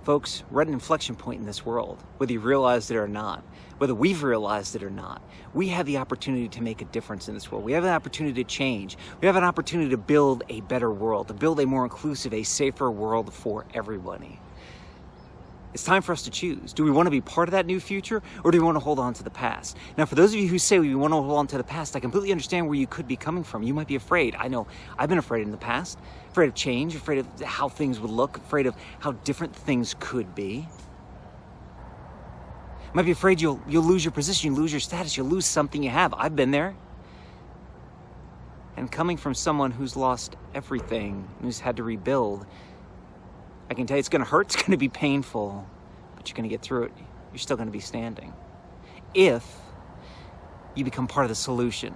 Folks, we're at an inflection point in this world, whether you realize it or not, whether we've realized it or not. We have the opportunity to make a difference in this world. We have an opportunity to change. We have an opportunity to build a better world, to build a more inclusive, a safer world for everybody. It's time for us to choose. Do we want to be part of that new future, or do we want to hold on to the past? Now, for those of you who say we want to hold on to the past, I completely understand where you could be coming from. You might be afraid. I know I've been afraid in the past, afraid of change, afraid of how things would look, afraid of how different things could be. You might be afraid you'll lose your position, you'll lose your status, you'll lose something you have. I've been there. And coming from someone who's lost everything, who's had to rebuild, I can tell you it's going to hurt, it's going to be painful, but you're going to get through it. You're still going to be standing. If you become part of the solution.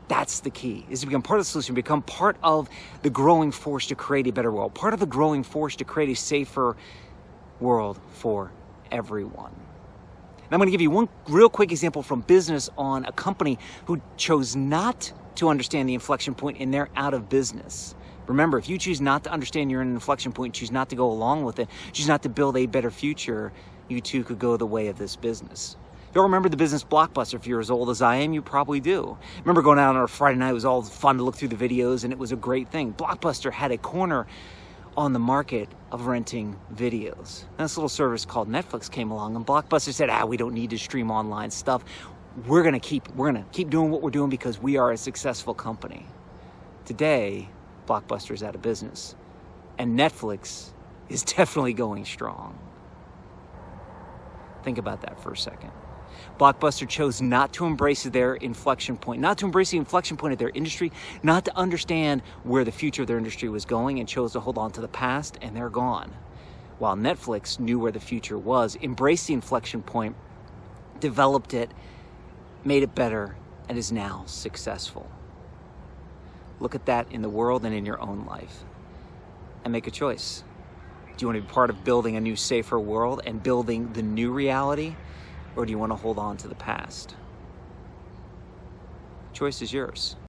That's the key, is to become part of the solution, become part of the growing force to create a better world, part of the growing force to create a safer world for everyone. And I'm going to give you one real quick example from business on a company who chose not to understand the inflection point and they're out of business. Remember, if you choose not to understand you're in an inflection point, choose not to go along with it, choose not to build a better future, you too could go the way of this business. You'll remember the business Blockbuster. If you're as old as I am, you probably do. Remember going out on a Friday night, it was all fun to look through the videos and it was a great thing. Blockbuster had a corner on the market of renting videos. And this little service called Netflix came along and Blockbuster said, we don't need to stream online stuff. We're gonna keep doing what we're doing because we are a successful company. Today, Blockbuster is out of business, and Netflix is definitely going strong. Think about that for a second. Blockbuster chose not to embrace their inflection point, not to embrace the inflection point of their industry, not to understand where the future of their industry was going, and chose to hold on to the past, and they're gone. While Netflix knew where the future was, embraced the inflection point, developed it, made it better, and is now successful. Look at that in the world and in your own life and make a choice. Do you want to be part of building a new, safer world and building the new reality, or do you want to hold on to the past? Choice is yours.